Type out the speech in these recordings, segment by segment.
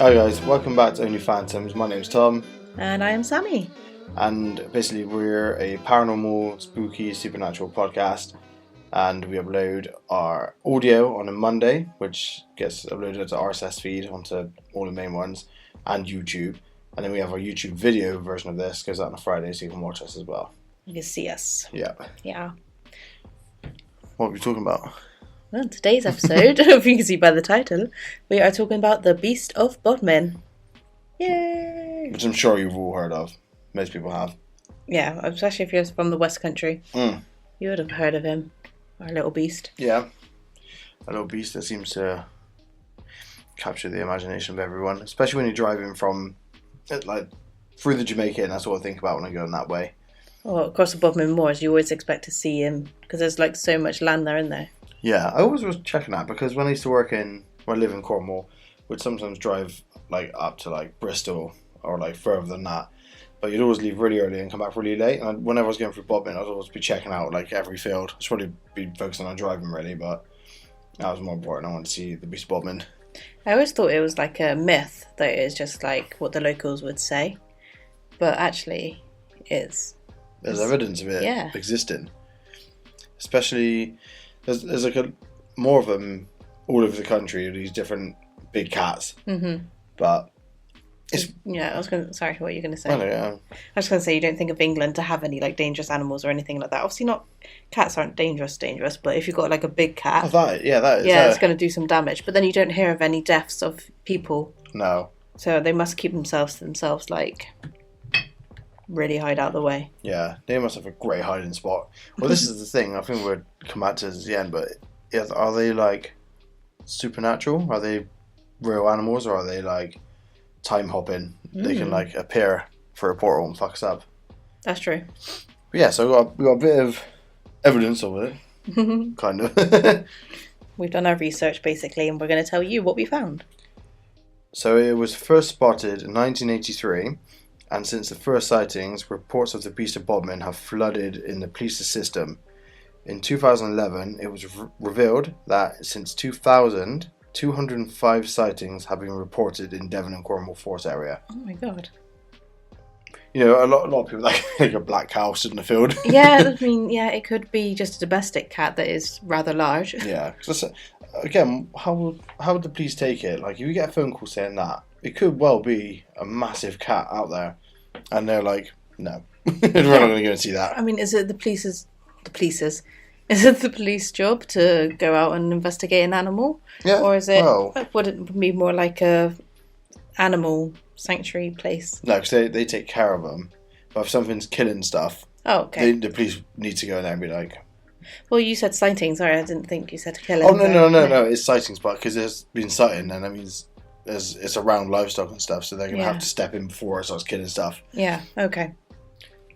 Hi guys, welcome back to Only Phantoms. My name's Tom. And I am Sammy. And basically we're a paranormal, spooky, supernatural podcast. And we upload our audio on a Monday, which gets uploaded to RSS feed onto all the main ones, and YouTube. And then we have our YouTube video version of this, goes out on a Friday, so you can watch us as well. You can see us. Yeah. Yeah. What are we talking about? Well, today's episode, if you can see by the title, we are talking about the Beast of Bodmin. Yay! Which I'm sure you've all heard of. Most people have. Yeah, especially if you're from the West Country. You would have heard of him. Our little beast. Yeah. A little beast that seems to capture the imagination of everyone. Especially when you're driving from, like, through the Jamaica, and that's what I think about when I go in that way. Well, across the Bodmin Moors, you always expect to see him, because there's, like, so much land there, isn't there? Yeah, I always was checking that, because when I used to when I live in Cornwall, would sometimes drive, like, up to, like, Bristol, or, like, further than that. But you'd always leave really early and come back really late. And whenever I was going through Bodmin, I'd always be checking out, like, every field. I'd probably be focusing on driving, really, but that was more important. I wanted to see the Beast of Bodmin. I always thought it was, like, a myth, that it is just, like, what the locals would say. But actually, it's... There's evidence of it existing. Especially... There's like more of them all over the country, these different big cats. Mm-hmm. But it's... Yeah, sorry, what were you going to say? I was going to say, you don't think of England to have any, like, dangerous animals or anything like that. Obviously not, cats aren't dangerous, but if you've got, like, a big cat... that is... Yeah, it's going to do some damage. But then you don't hear of any deaths of people. No. So they must keep themselves to themselves, like... really hide out of the way. Yeah, they must have a great hiding spot. Well, this is the thing. I think we'll come back to this at the end, but are they like supernatural? Are they real animals, or are they like time hopping? They can like appear for a portal and fuck us up. That's true. But yeah, so we got a bit of evidence of it, kind of. We've done our research basically, and we're going to tell you what we found. So it was first spotted in 1983. And since the first sightings, reports of the Beast of Bodmin have flooded in the police system. In 2011, it was revealed that since 2000, 205 sightings have been reported in Devon and Cornwall Force area. Oh my god. You know, a lot of people like a black cow stood in the field. Yeah, I mean, yeah, it could be just a domestic cat that is rather large. Yeah. Again, how would the police take it? Like, if you get a phone call saying that, it could well be a massive cat out there. And they're like, no, we're not going to go and see that. I mean, is it the police's job to go out and investigate an animal? Yeah. Or is it, would it be more like a animal sanctuary place? No, because they take care of them. But if something's killing stuff, okay. The police need to go in there and be like... Well, you said sightings. Sorry, I didn't think you said killing. Oh, no, it's sightings, but because there's been sighting, and that means... It's around livestock and stuff, so they're going to have to step in before it starts killing stuff. Yeah, okay.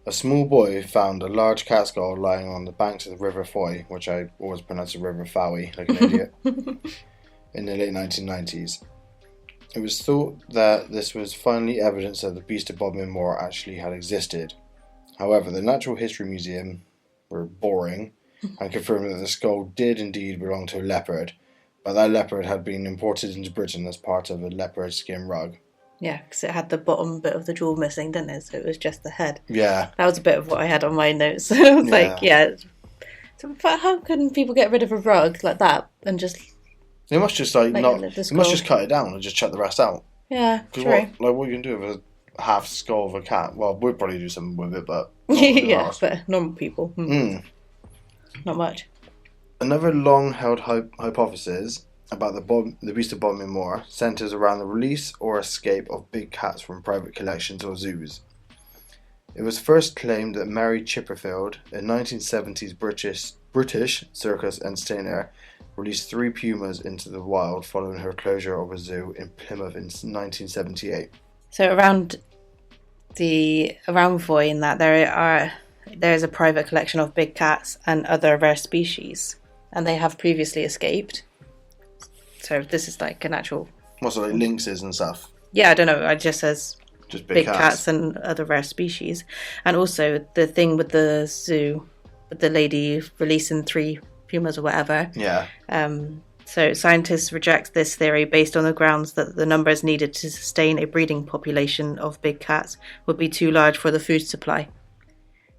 A small boy found a large cat skull lying on the banks of the River Foy, which I always pronounce the River Fowy, like an idiot, in the late 1990s. It was thought that this was finally evidence that the Beast of Bodmin Moor actually had existed. However, the Natural History Museum were boring and confirmed that the skull did indeed belong to a leopard, but that leopard had been imported into Britain as part of a leopard skin rug. Yeah, because it had the bottom bit of the jaw missing, didn't it? So it was just the head. Yeah. That was a bit of what I had on my notes. I was like, So, but how can people get rid of a rug like that and just... They must just they must just cut it down and just chuck the rest out. Yeah, true. What you can do with a half skull of a cat? Well, we'd probably do something with it, but... yeah, but normal people. Not much. Another long-held hypothesis about the Beast of Bodmin Moor centres around the release or escape of big cats from private collections or zoos. It was first claimed that Mary Chipperfield, a 1970s British circus entertainer, released 3 pumas into the wild following her closure of a zoo in Plymouth in 1978. So around Foy in that there is a private collection of big cats and other rare species, and they have previously escaped. So this is like an actual... What's it, like lynxes and stuff? Yeah, I don't know. It just says just big cats and other rare species. And also the thing with the zoo, with the lady releasing 3 pumas or whatever. Yeah. So scientists reject this theory based on the grounds that the numbers needed to sustain a breeding population of big cats would be too large for the food supply.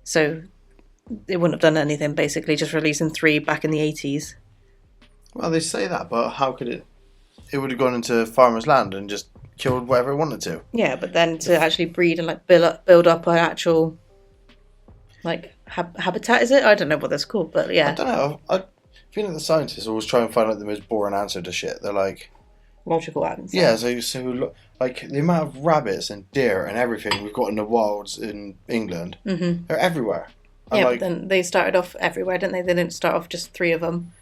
So they wouldn't have done anything, basically, just releasing 3 back in the 80s. Well, they say that, but how could it? It would have gone into farmers' land and just killed whatever it wanted to. Yeah, but then to actually breed and like build up an actual like habitat, is it? I don't know what that's called, but yeah. I don't know. I feel like the scientists always try and find like the most boring answer to shit. They're like, logical answer. yeah, so like the amount of rabbits and deer and everything we've got in the wilds in England, they're everywhere. And yeah, but then they started off everywhere, didn't they? They didn't start off just 3 of them.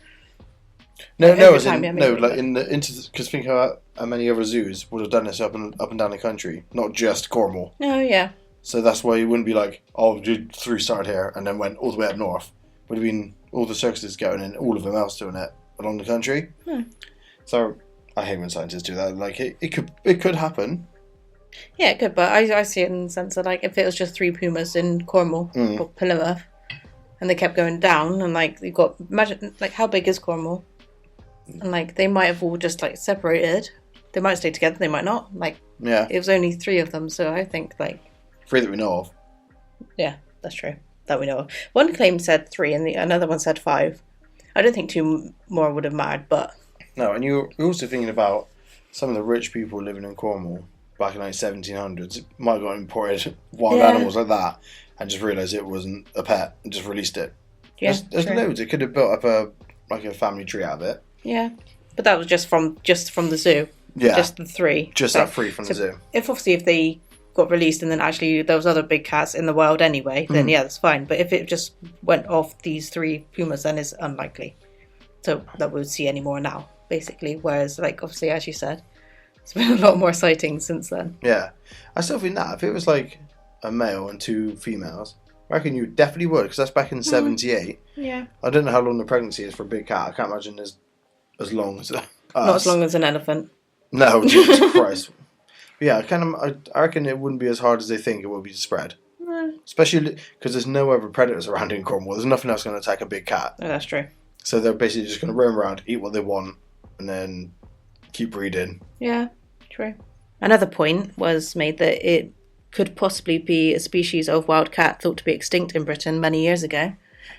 No, like in the because think about how many other zoos would have done this up and down the country, not just Cornwall. Oh yeah. So that's why you wouldn't be like, oh, 3 started here and then went all the way up north. Would have been all the circuses going and all of them else doing it along the country. So I hate when scientists do that. Like it could happen. Yeah, it could, but I see it in the sense that like if it was just 3 pumas in Cornwall or Plymouth, and they kept going down, and like you've got imagine like how big is Cornwall, and like they might have all just like separated. They might stay together, they might not. Like it was only 3 of them, so I think like 3 that we know of. Yeah, that's true. That we know of. One claim said 3, and another one said 5. I don't think 2 more would have mattered, but no. And you're also thinking about some of the rich people living in Cornwall back in like 1700s. Might have got imported wild animals like that, and just realised it wasn't a pet and just released it. Yeah, there's loads. It could have built up a family tree out of it. Yeah, but that was just from the zoo. Yeah, just the 3. Just that 3 from the zoo. If they got released and then actually there was other big cats in the wild anyway, then yeah, that's fine. But if it just went off these 3 pumas, then it's unlikely. So that we would see any more now, basically. Whereas, like, obviously, as you said, there's been a lot more sightings since then. Yeah. I still think that if it was like a male and 2 females, I reckon you definitely would, because that's back in 78. Yeah. I don't know how long the pregnancy is for a big cat. I can't imagine as long as us. Not as long as an elephant. No, Jesus Christ. But yeah, I reckon it wouldn't be as hard as they think it would be to spread. No. Especially because there's no other predators around in Cornwall. There's nothing else going to attack a big cat. Oh, that's true. So they're basically just going to roam around, eat what they want, and then keep breeding. Yeah, true. Another point was made that it could possibly be a species of wild cat thought to be extinct in Britain many years ago.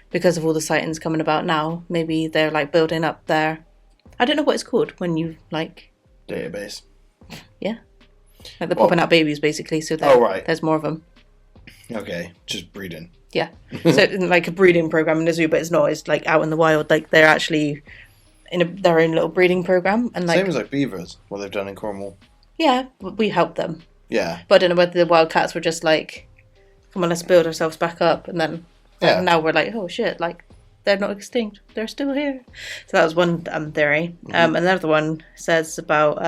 Because of all the sightings coming about now, maybe they're like building up their... I don't know what it's called when you like... Database. Yeah. Like they're popping out babies, basically, so there's more of them. Okay, just breeding. Yeah. So like a breeding program in the zoo, but it's not. It's like out in the wild. Like they're actually in their own little breeding program. And like, same as like beavers, what they've done in Cornwall. Yeah, but we help them. Yeah. But I don't know whether the wild cats were just like, come on, let's build ourselves back up. And then now we're like, oh shit, like they're not extinct. They're still here. So that was one theory. Another one says about...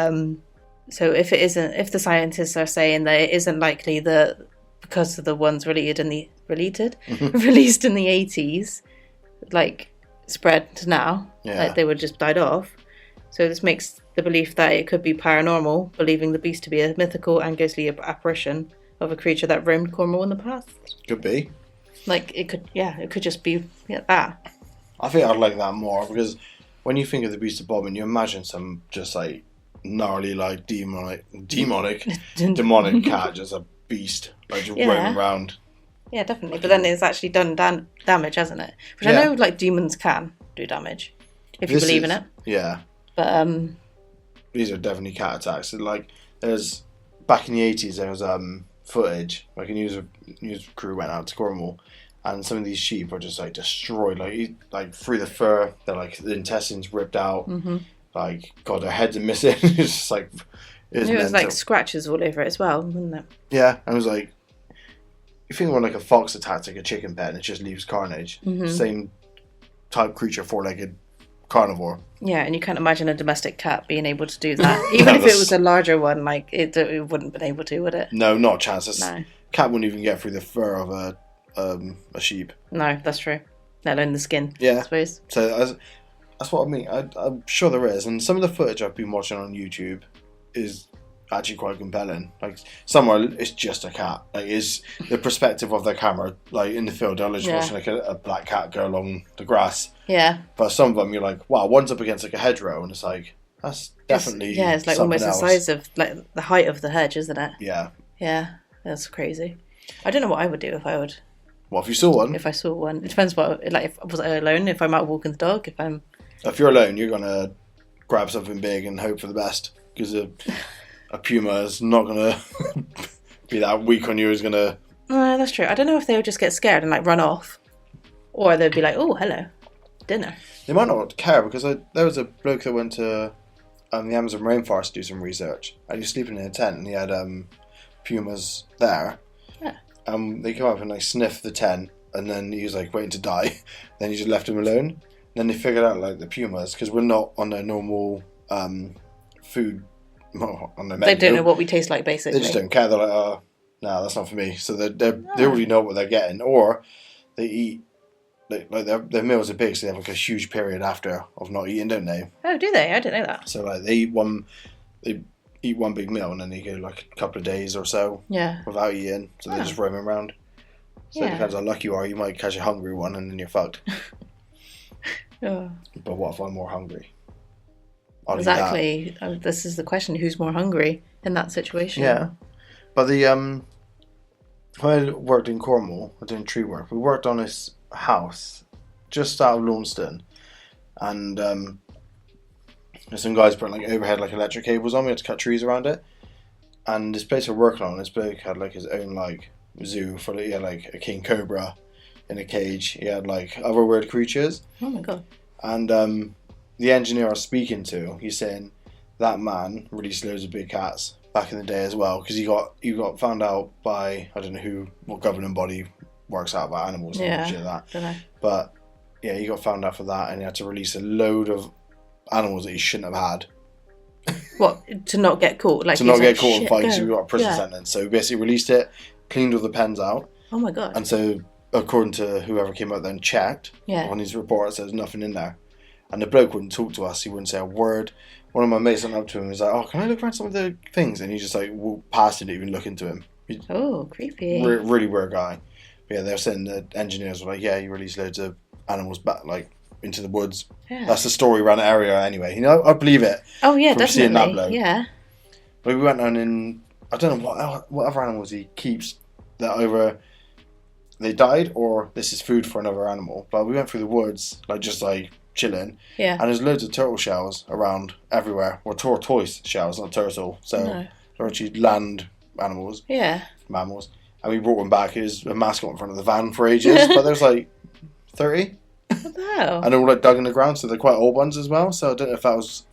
So if the scientists are saying that it isn't likely that because of the ones released in the 80s, like spread to now, like they would just died off. So this makes the belief that it could be paranormal, believing the beast to be a mythical and ghostly apparition of a creature that roamed Cornwall in the past. Could be. Like it could just be that. I think I'd like that more because when you think of the beast of Bodmin, you imagine some just like gnarly, like demonic cat, just a beast, like just roaming around. Yeah, definitely. But then it's actually done damage, hasn't it? Which I know, like demons can do damage if you believe in it. Yeah. But these are definitely cat attacks. Like there's back in the 80s, there was footage. Like a news crew went out to Cornwall, and some of these sheep are just like destroyed, like through the fur. They're like the intestines ripped out. Mm-hmm. Like, God, their heads are missing. It's just like... It was like scratches all over it as well, wasn't it? Yeah, and it was like... You think when like a fox attacks like a chicken pet and it just leaves carnage. Mm-hmm. Same type creature, 4-legged carnivore. Yeah, and you can't imagine a domestic cat being able to do that. Even if it was a larger one, like, it wouldn't have been able to, would it? No, not a chance. No. Cat wouldn't even get through the fur of a sheep. No, that's true. Let alone the skin, I suppose. So... That's what I mean. I'm sure there is. And some of the footage I've been watching on YouTube is actually quite compelling. Like somewhere it's just a cat. Like it's the perspective of the camera. Like in the field, they're just watching like a black cat go along the grass. Yeah. But some of them, you're like, wow, one's up against like a hedgerow, and it's like that's definitely it's like almost else. the size of like the height of the hedge, isn't it? Yeah. Yeah, that's crazy. I don't know what I would do if I would. What if you saw one? If I saw one, it depends what. Like, if was I alone? If I'm out walking the dog, if you're alone, you're gonna grab something big and hope for the best because a puma is not gonna be that weak on you. Is gonna. No, that's true. I don't know if they would just get scared and like run off, or they'd be like, "Oh, hello, dinner." They might not care because there was a bloke that went to the Amazon rainforest to do some research, and he was sleeping in a tent, and he had pumas there. Yeah. They come up and like sniff the tent, and then he was like waiting to die. Then he just left him alone. And then they figured out like the pumas, because we're not on their normal food on their menu. They don't know what we taste like, basically. They just don't care. They're like, oh, no, that's not for me. So they already know what they're getting, or they eat. Like their meals are big, so they have like a huge period after of not eating, don't they? Oh, do they? I didn't know that. So like they eat one big meal, and then they go like a couple of days or so without eating. So they're just roaming around. So it depends how lucky you are. You might catch a hungry one, and then you're fucked. Oh. But what if I'm more hungry? Exactly. This is the question: who's more hungry in that situation? Yeah, but when I worked in Cornwall, doing tree work, we worked on this house just out of Launceston, and some guys put like overhead like electric cables on. We had to cut trees around it, and this place we're working on, this bloke had like his own like zoo for he had like a king cobra in a cage. He had like other weird creatures. Oh my god! And the engineer I was speaking to, he's saying that man released loads of big cats back in the day as well, because he got found out by, I don't know what governing body works out about animals and shit like that. Don't know. But yeah, he got found out for that, and he had to release a load of animals that he shouldn't have had. What, to not get caught? Like to not get caught in fights, so we got a prison sentence. So he basically released it, cleaned all the pens out. Oh my god! And so, according to whoever came out there and checked on his report, it says nothing in there. And the bloke wouldn't talk to us. He wouldn't say a word. One of my mates went up to him and was like, "Oh, can I look around some of the things?" And he just like walked past and didn't even look into him. Creepy. Really weird guy. But yeah, they were saying the engineers were like, "Yeah, he released loads of animals back like into the woods." Yeah. That's the story around the area anyway. You know, I believe it. Oh yeah, from definitely. Seeing that bloke. Yeah. But we went on in, I don't know what other animals he keeps that either they died or this is food for another animal. But we went through the woods, like just like chilling. Yeah. And there's loads of turtle shells around everywhere. Well, tortoise shells, not turtle. So they're actually land animals. Yeah. Mammals. And we brought one back. It was a mascot in front of the van for ages. But there's like 30. What the hell? And they're all like dug in the ground, so they're quite old ones as well. So I don't know if that was...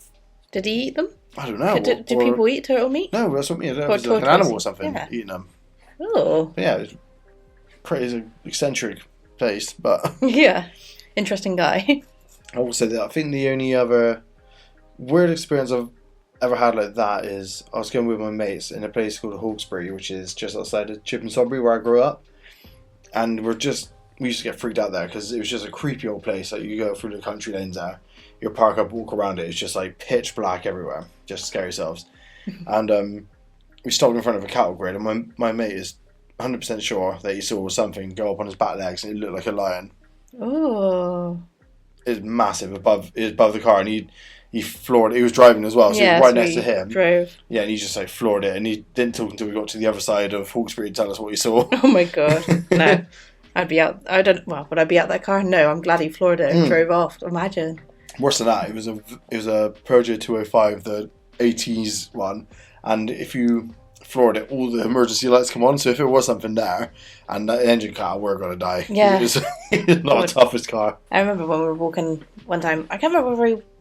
Did he eat them? I don't know. Do people eat turtle meat? No, that's what I mean. It was like an animal or something eating them. Oh. But yeah, it's pretty eccentric place, but... Yeah. Interesting guy. I will say that I think the only other weird experience I've ever had like that is I was going with my mates in a place called Hawkesbury, which is just outside of Chip and Sodbury where I grew up. And we used to get freaked out there because it was just a creepy old place. Like you go through the country lanes there, you park up, walk around it, it's just like pitch black everywhere. Just scare yourselves. And we stopped in front of a cattle grid, and my mate is 100% sure that he saw something go up on his back legs and it looked like a lion. Oh. It was massive above the car, and he floored it. He was driving as well, so yeah, right next to him. Drove. Yeah, and he just like floored it, and he didn't talk until we got to the other side of Hawkesbury to tell us what he saw. Oh my god, no. I'd be out. Would I be out that car? No, I'm glad he floored it and drove off. Imagine. Worse than that, it was a Peugeot 205, the 80s one, and if you floored it, all the emergency lights come on. So if it was something there, and the engine car, we're gonna die. Yeah, it's not the toughest car. I remember when we were walking one time. I can't remember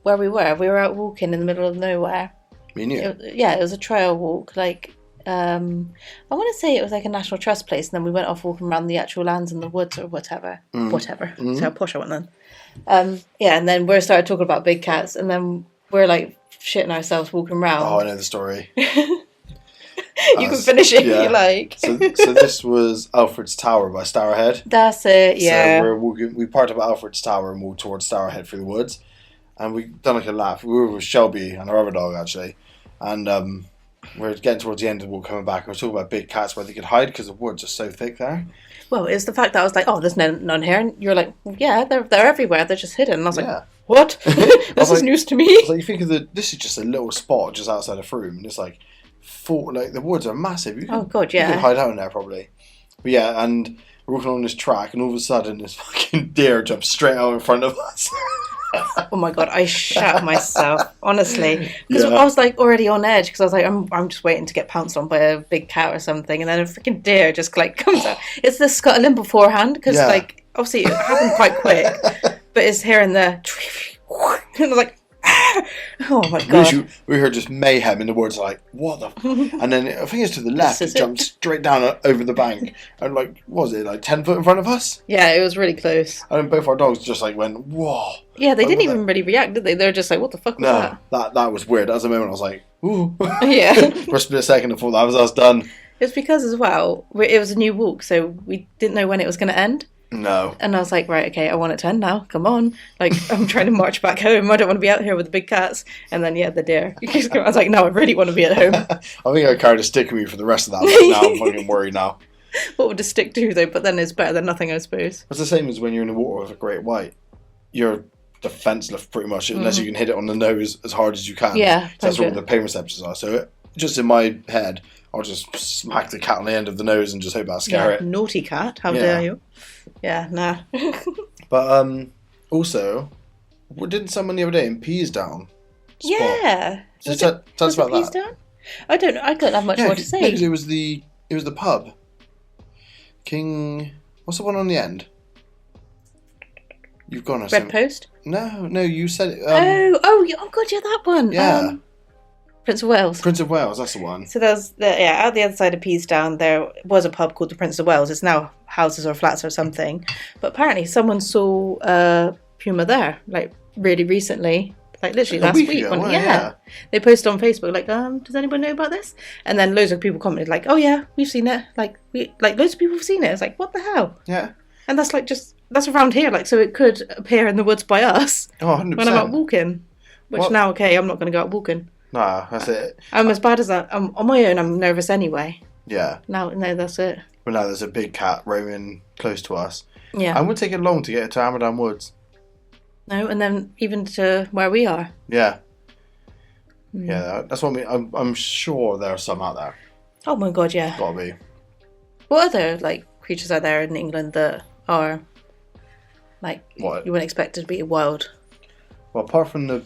where we were. We were out walking in the middle of nowhere. Me and you. It was a trail walk. Like, I want to say it was like a National Trust place, and then we went off walking around the actual lands in the woods or whatever. Whatever. That's how posh I went then. And then we started talking about big cats, and then we're like shitting ourselves walking around. Oh, I know the story. You can finish it if you like. so this was Alfred's Tower by Stourhead. That's it, yeah. So we parked up at Alfred's Tower and moved towards Stourhead through the woods. And we done like a lap. We were with Shelby and our other dog, actually. And we're getting towards the end of the walk coming back, and we're talking about big cats where they could hide because the woods are so thick there. Well, it's the fact that I was like, oh, there's none here. And you're like, well, yeah, they're everywhere. They're just hidden. And I was like, what? This is news to me. I was like, you think of this is just a little spot just outside of Frome, and it's like, the woods are massive. You can hide out in there probably. But yeah, and we're walking along this track, and all of a sudden, this fucking deer jumps straight out in front of us. Oh my god, I shat myself, honestly. Because I was like already on edge, because I was like, I'm just waiting to get pounced on by a big cat or something, and then a freaking deer just like comes out. It's the scuttling beforehand, because like obviously it happened quite quick, but it's here and there. And I was like, oh my god. We heard just mayhem in the woods, like, what the and then I think it's to the left, it jumped straight down over the bank, and like, what was it, like 10 foot in front of us? Yeah, it was really close. And both our dogs just like went, whoa. Yeah, they didn't even really react, did they? They were just like, what the fuck was that? That was weird. That was a moment I was like, ooh. Yeah. For a split second I thought that was us done. It's because as well, it was a new walk, so we didn't know when it was going to end. No. And I was like, right, okay, I want it to end now. Come on. Like, I'm trying to march back home. I don't want to be out here with the big cats. And then, the deer. I was like, no, I really want to be at home. I think I carried a stick with me for the rest of that. Like, now I'm fucking worried now. What would a stick do, though? But then it's better than nothing, I suppose. It's the same as when you're in the water with a great white. You're defenseless, pretty much, unless you can hit it on the nose as hard as you can. Yeah. That's where the pain receptors are. So, just in my head, I'll just smack the cat on the end of the nose and just hope I'll scare it. Naughty cat. How dare you? Yeah, nah. But also, didn't someone the other day in Peasdown? Yeah. So tell us about that. Peasdown? I don't know. I don't have much more to say. Because it was the pub. King. What's the one on the end? You've gone. Red Post? No, you said it. Oh god, yeah, that one. Yeah. Prince of Wales. Prince of Wales, that's the one. So there's out the other side of Peasdown, there was a pub called the Prince of Wales. It's now houses or flats or something. But apparently someone saw Puma there, like really recently, like literally last week. Ago, yeah. They posted on Facebook, like, does anyone know about this? And then loads of people commented, like, oh yeah, we've seen it. Like loads of people have seen it. It's like, what the hell? Yeah. And that's like that's around here, like, so it could appear in the woods by us. Oh, 100%. When I'm out walking. Which now, okay, I'm not going to go out walking. Nah, that's it. I'm as bad as that. I'm on my own. I'm nervous anyway. Yeah. No, that's it. But now there's a big cat roaming close to us. Yeah. And it would take it long to get to Amadan Woods. No, and then even to where we are. Yeah. Yeah, that's what I mean. I'm sure there are some out there. Oh my god, yeah. Gotta be. What other creatures are there in England that are you wouldn't expect to be wild? Well, apart from the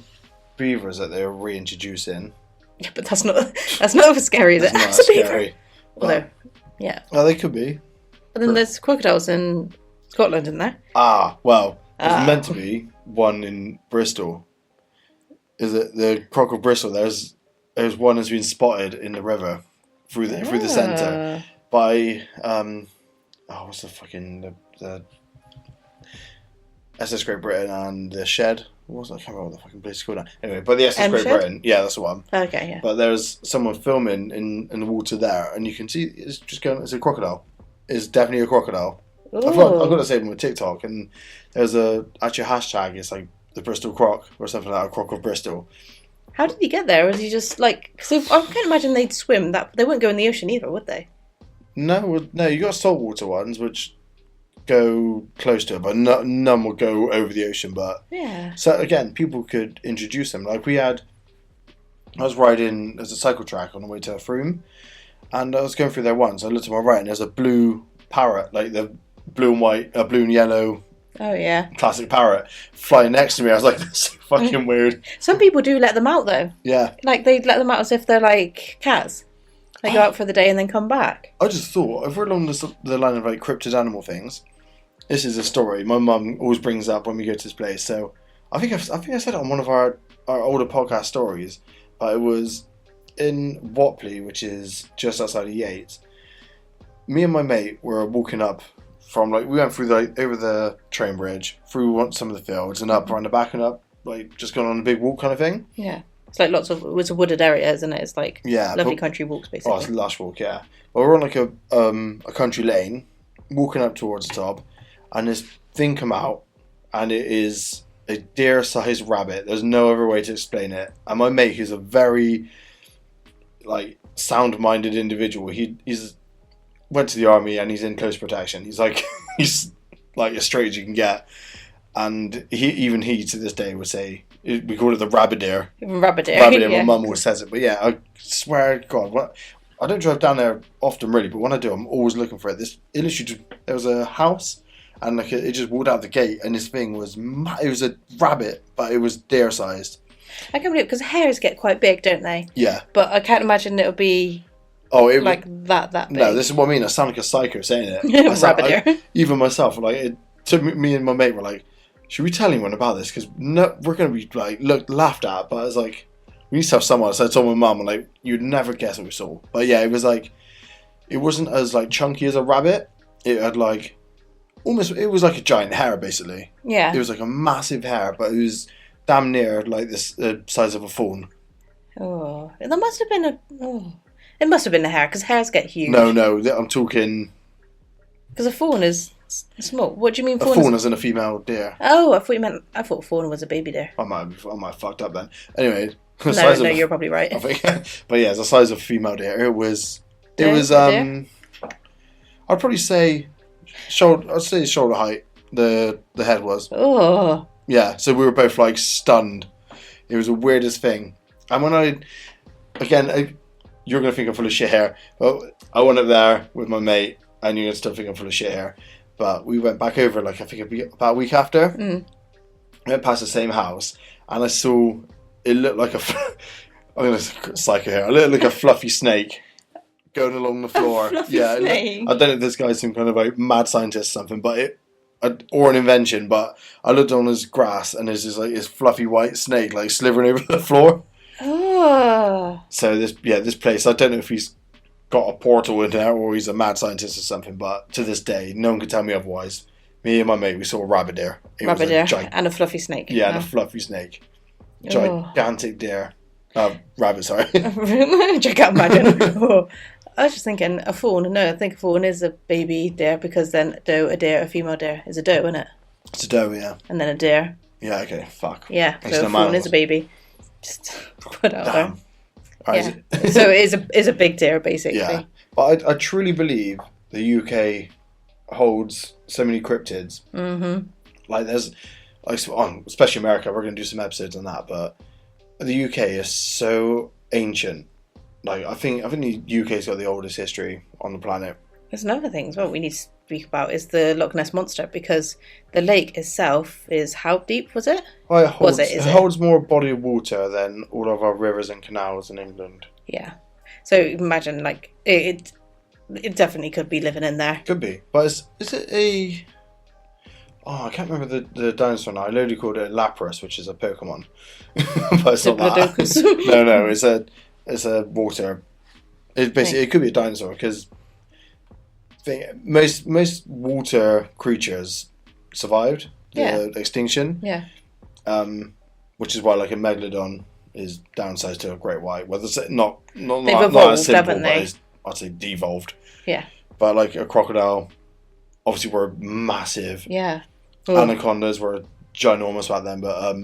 beavers that they're reintroducing. Yeah, but that's not as scary as it. That's not scary. Although, yeah. Well, they could be. But then there's crocodiles in Scotland, isn't there? Well, there's meant to be one in Bristol. Is it the Croc of Bristol? There's one that's been spotted in the river through the centre by what's the fucking the SS Great Britain and the Shed. What was that? I can't remember what the fucking place is called now. Anyway, but the SS Great Britain, yeah, that's the one. Okay, yeah. But there's someone filming in the water there, and you can see it's just going. It's a crocodile. It's definitely a crocodile. I've got to save them with TikTok, and there's actually a hashtag. It's like the Bristol Croc or something like that, Croc of Bristol. How did he get there? Was he just So I can't imagine they'd swim. That they wouldn't go in the ocean either, would they? No. You got saltwater ones which go close to it, but none will go over the ocean. But yeah. So again, people could introduce them. Like I was riding as a cycle track on the way to Frome, and I was going through there once. I looked to my right, and there's a blue parrot, like the blue and white, blue and yellow. Oh yeah. Classic parrot flying next to me. I was like, that's so fucking weird. Some people do let them out though. Yeah. Like they let them out as if they're like cats. They go out for the day and then come back. I just thought, if we're along the line of cryptid animal things, this is a story my mum always brings up when we go to this place. So I think I said it on one of our older podcast stories, but it was in Watley, which is just outside of Yates. Me and my mate were walking up from we went through over the train bridge, through some of the fields, and up around the back and up, just going on a big walk kind of thing. Yeah. It's it's a wooded area, isn't it? It's lovely country walks, basically. Oh, it's a lush walk, yeah. But we're on a country lane, walking up towards the top, and this thing come out, and it is a deer-sized rabbit. There's no other way to explain it. And my mate, who's a very sound-minded individual. He's went to the army and he's in close protection. He's like as straight as you can get. And he to this day would say, we call it the rabbit ear. Rabbit ear. Rabbit ear. My mum always says it, but yeah, I swear to God, I don't drive down there often really, but when I do, I'm always looking for it. There was a house, and like it just walked out the gate, and this thing was it was a rabbit, but it was deer sized. I can't believe it, because hares get quite big, don't they? Yeah. But I can't imagine it would be that big. No, this is what I mean. I sound like a psycho saying it. Rabbit ear. Even myself, me and my mate were like, should we tell anyone about this? Because we're going to be like laughed at. But it's like, we need to have someone. So I told my mum, like, you'd never guess what we saw. But yeah, it was like, it wasn't as like chunky as a rabbit. It had like it was like a giant hare basically. Yeah. It was like a massive hare, but it was damn near like the size of a fawn. Oh, there must have been it must have been a hare, because hares get huge. No, I'm talking. Because a fawn is small. What do you mean? A fawn is in a female deer. Oh, I thought fawn was a baby deer. I might have fucked up then. Anyway, you're probably right. I think, but yeah, it's the size of a female deer. It was. I'd probably say shoulder height. The head was. Oh. Yeah, so we were both like stunned. It was the weirdest thing. And when you're gonna think I'm full of shit here. Well, I went up there with my mate, and you're gonna still think I'm full of shit here. But we went back over, like, I think about a week after. Mm. I went past the same house, and I saw it looked like I'm gonna psycho here. It looked like a fluffy snake going along the floor. Snake. I don't know if this guy's some kind of like mad scientist or something, or an invention. But I looked on his grass, and there's this fluffy white snake like slithering over the floor. Oh. So this place, I don't know if he's got a portal in there or he's a mad scientist or something, but to this day, no one can tell me otherwise. Me and my mate, we saw a rabbit deer. Rabbit deer and a fluffy snake. Yeah, and a fluffy snake. Gigantic deer. Rabbit, sorry. I can't imagine. Oh. I was just thinking a fawn. No, I think a fawn is a baby deer, because then a female deer is a doe, isn't it? It's a doe, yeah. And then a deer. Yeah, okay, fuck. Yeah, so a fawn is a baby. Just put it out there. Right, yeah. So it is a big deer, basically. Yeah, but I truly believe the UK holds so many cryptids. Mm-hmm. Like there's, especially America. We're going to do some episodes on that, but the UK is so ancient. Like I think the UK's got the oldest history on the planet. There's another thing as well we need to speak about is the Loch Ness Monster, because the lake itself is, how deep was it? Well, it holds more body of water than all of our rivers and canals in England. Yeah. So imagine, like, it definitely could be living in there. Could be. But is it a... Oh, I can't remember the dinosaur now. I literally called it a Lapras, which is a Pokemon. But it's not that. No, it's a water... It basically, it could be a dinosaur, because... Most water creatures survived the extinction. Yeah. Which is why, like, a megalodon is downsized to a great white. Well, it's not They've evolved, as simple, haven't they? But I'd say devolved. Yeah. But like a crocodile, obviously were massive. Yeah. Ooh. Anacondas were ginormous back then, but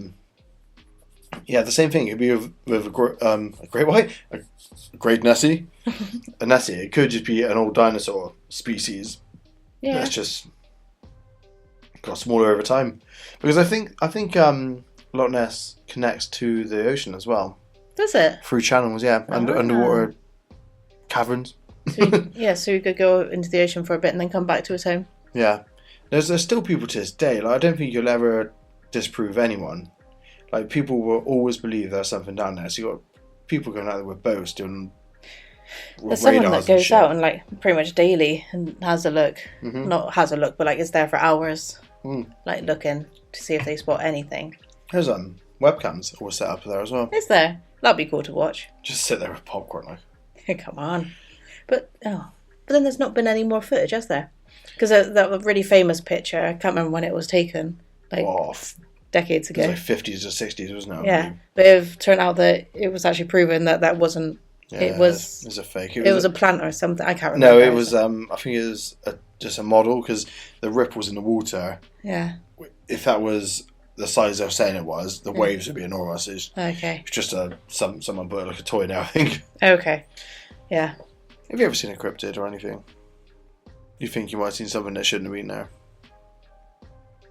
yeah, the same thing. It'd be with a great white, a great Nessie, a Nessie. It could just be an old dinosaur species. Yeah. That's just got smaller over time, because I think Loch Ness connects to the ocean as well. Does it? Through channels, yeah, underwater caverns. So you could go into the ocean for a bit and then come back to his home. Yeah, there's still people to this day. Like, I don't think you'll ever disprove anyone. Like, people will always believe there's something down there. So you got people going out there with boats doing. There's someone that goes out and like pretty much daily and has a look. Mm-hmm. Not has a look, but like is there for hours, like looking to see if they spot anything. There's webcams all set up there as well. Is there? That'd be cool to watch. Just sit there with popcorn, like. Come on, but then there's not been any more footage, has there? Because that really famous picture, I can't remember when it was taken, like decades ago. It was like 50s or 60s, wasn't it? Yeah, but it turned out that it was actually proven that wasn't. Yeah, it was a fake. It was a plant or something. I can't remember. No, it was. I think it was just a model, because the ripples in the water. Yeah. If that was the size they were saying it was, the waves would be enormous. It's okay. It's just someone put like a toy now, I think. Okay. Yeah. Have you ever seen a cryptid or anything? You think you might have seen something that shouldn't have been there?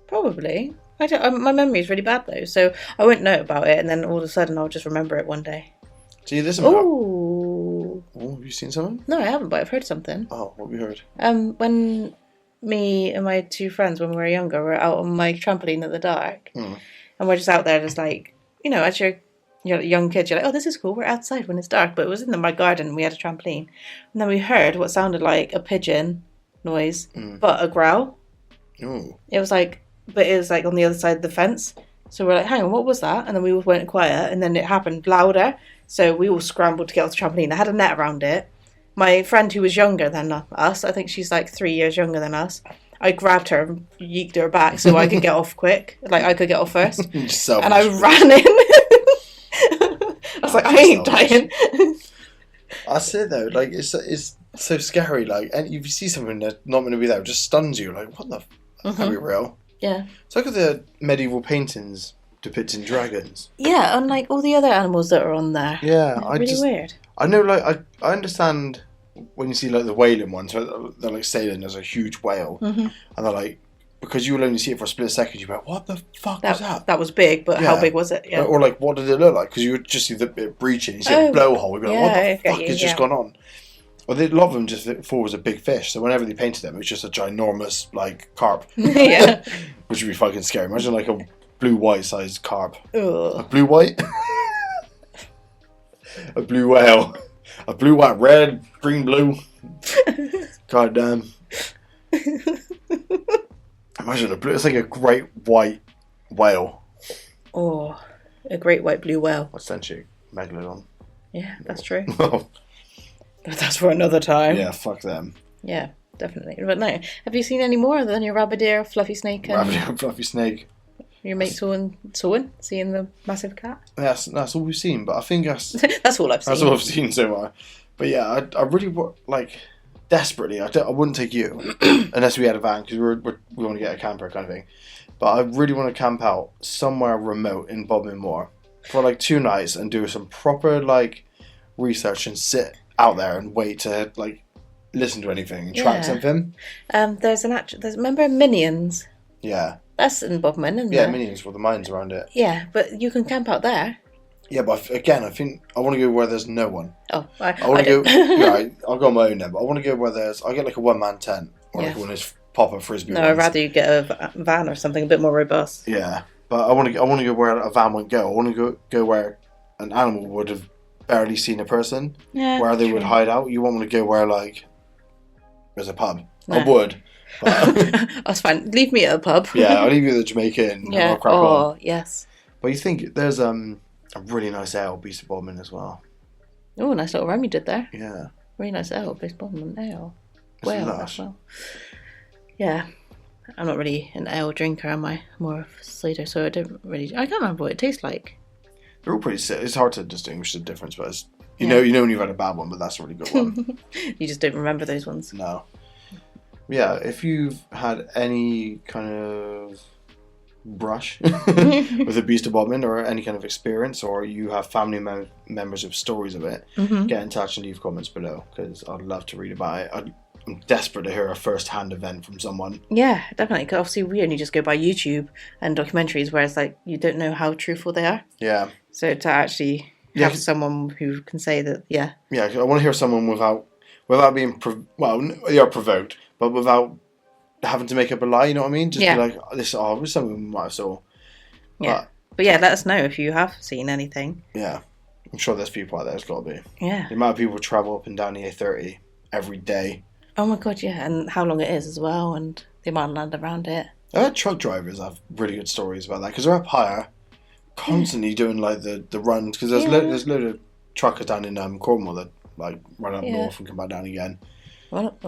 Probably. I don't. My memory is really bad though, so I won't know about it, and then all of a sudden I'll just remember it one day. See, this about. Oh, have you seen something? No, I haven't, but I've heard something. Oh, what have you heard? When me and my two friends, when we were younger, were out on my trampoline at the dark, and we're just out there, just like, as you're a young kid, you're like, oh, this is cool. We're outside when it's dark, but it was in my garden. We had a trampoline, and then we heard what sounded like a pigeon noise, but a growl. Oh. It was like on the other side of the fence. So we're like, hang on, what was that? And then we all went quiet, and then it happened louder. So we all scrambled to get off the trampoline. I had a net around it. My friend who was younger than us, I think she's like 3 years younger than us, I grabbed her and yeeked her back so I could get off quick. Like, I could get off first. And I ran in. I was like, I ain't dying. That's it though. Like, it's so scary. Like, and if you see something that's not going to be there, it just stuns you. Like, what the? Are we real? Yeah. It's like the medieval paintings depicting dragons. Yeah, unlike all the other animals that are on there. Yeah, really weird. I know, like, I understand when you see like the whaling ones, so they're like sailing. There's a huge whale, and they're like, because you will only see it for a split second, you're like, what the fuck was that? That was big, but how big was it? Yeah. Or like, what did it look like? Because you would just see the bit breaching, you see a blowhole, you'd be like, what the fuck has just gone on? Well, a lot of them just thought it was a big fish, so whenever they painted them, it was just a ginormous, like, carp. Yeah. Which would be fucking scary. Imagine, like, a blue-white sized carp. Ugh. A blue-white? A blue whale. A blue-white, red, green, blue. God damn. Imagine it's like a great white whale. Oh, a great white blue whale. Essentially, megalodon. Yeah, that's true. That's for another time. Yeah, fuck them. Yeah, definitely. But no, have you seen any more other than your rabbit deer, fluffy snake, and rabbit, fluffy snake? Your mate seeing the massive cat? That's all we've seen, but I think that's all I've seen. That's all I've seen so far. But yeah, I really like desperately. I wouldn't take you unless we had a van because we want to get a camper kind of thing. But I really want to camp out somewhere remote in Bodmin Moor for like 2 nights and do some proper like research and sit out there and wait to like listen to anything and track something. Remember Minions? Yeah. That's in Bodmin, isn't it? Yeah, Minions with the mines around it. Yeah, but you can camp out there. Yeah, but again, I think I want to go where there's no one. Oh, I want to go. Yeah, I'll go on my own then, but I want to go where I'll get like a one-man tent or like one of those pop-up frisbee. No, I'd rather you get a van or something a bit more robust. Yeah, but I want to go where a van won't go. I want to go where an animal would have barely seen a person. Yeah, where they would hide out. You won't want to go where like there's a pub. No. I would. That's fine. Leave me at a pub. Yeah, I'll leave you at the Jamaican. Yeah. Oh, yes. But you think there's a really nice ale, Beast of Bodmin as well. Oh, nice little rum you did there. Yeah. Really nice ale, Beast of Bodmin ale. Well. Yeah. I'm not really an ale drinker, am I? More of a cider, so I can't remember what it tastes like. They're all pretty sick. It's hard to distinguish the difference, but it's, you know when you've had a bad one, but that's a really good one. You just don't remember those ones. No. Yeah, if you've had any kind of brush with the Beast of Bodmin or any kind of experience, or you have family members with stories of it, get in touch and leave comments below because I'd love to read about it. I'm desperate to hear a first-hand event from someone. Yeah, definitely. Because obviously we only just go by YouTube and documentaries, whereas like you don't know how truthful they are. Yeah. So to actually have someone who can say that, yeah. Yeah, I want to hear someone without being they are provoked, but without having to make up a lie. You know what I mean? Just be like, this was something we might have saw. Yeah. But yeah, let us know if you have seen anything. Yeah, I'm sure there's people out there. There's got to be. Yeah. The amount of people travel up and down the A30 every day. Oh my god, yeah, and how long it is as well, and the amount of land around it. I heard truck drivers have really good stories about that because they're up higher, constantly doing like the runs. Because there's a load of truckers down in Cornwall that like run up north and come back down again. Run up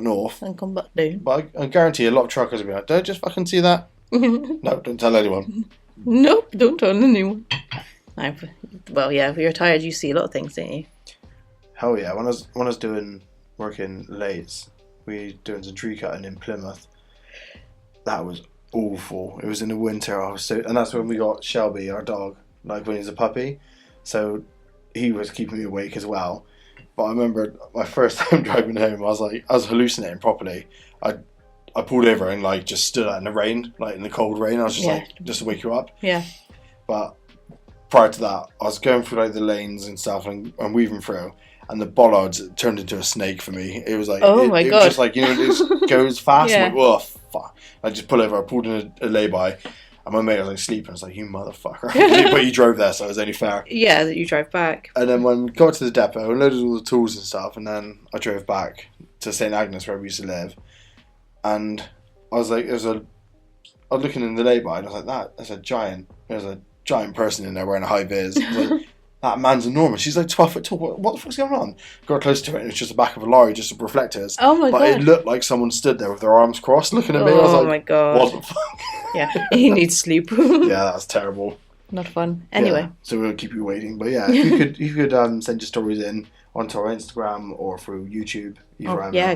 north and come back down. But I guarantee a lot of truckers will be like, "Don't just fucking see that." No, don't tell anyone. Nope, don't tell anyone. Well, yeah, if you're tired, you see a lot of things, don't you? Hell yeah! When I was working late, we doing some tree cutting in Plymouth. That was awful. It was in the winter. And that's when we got Shelby, our dog, like when he was a puppy. So he was keeping me awake as well. But I remember my first time driving home, I was hallucinating properly. I pulled over and like just stood out in the rain, like in the cold rain. I was just like, just to wake you up. Yeah. But prior to that, I was going through like the lanes and stuff and weaving through, and the bollards turned into a snake for me. It was like, oh my God. It was just like, it just goes fast. Yeah. I'm like, oh, fuck. I just pull over, I pulled in a lay-by, and my mate was like sleeping. I was like, you motherfucker. But you drove there, so it was only fair. Yeah, that you drove back. And then when we got to the depot, I loaded all the tools and stuff, and then I drove back to St Agnes, where we used to live. And I was like, I was looking in the lay-by, and I was like, there's a giant person in there wearing a high vis. I was like, that man's enormous. She's like 12 foot tall. What the fuck's going on? Got close to it, and it's just the back of a lorry, just with reflectors. Oh my God. But it looked like someone stood there with their arms crossed looking at me. I was like, my God. What the fuck? Yeah, he needs sleep. Yeah, that's terrible. Not fun. Anyway. Yeah, so we'll keep you waiting. But yeah, if you could send your stories in onto our Instagram or through YouTube.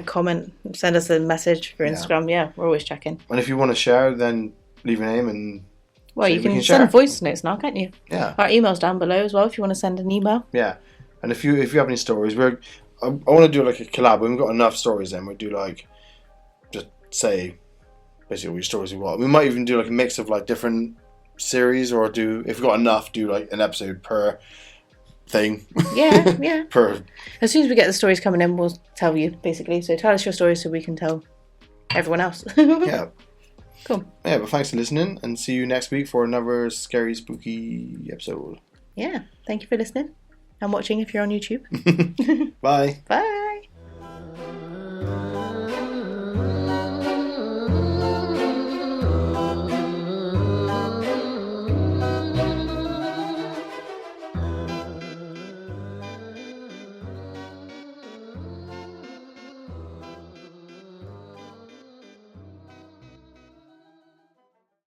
Comment. Send us a message for Instagram. Yeah, we're always checking. And if you want to share, then leave a name and... Well, you can send voice notes now, can't you? Yeah. Our email's down below as well if you want to send an email. Yeah. And if you have any stories, I want to do like a collab. When we've got enough stories then we'll do like, just say basically which stories we want. We might even do like a mix of like different series, or if we've got enough, do like an episode per thing. Yeah. Per... As soon as we get the stories coming in, we'll tell you, basically. So tell us your stories so we can tell everyone else. Yeah. Cool. Yeah, but thanks for listening, and see you next week for another scary, spooky episode. Yeah. Thank you for listening and watching if you're on YouTube. Bye. Bye.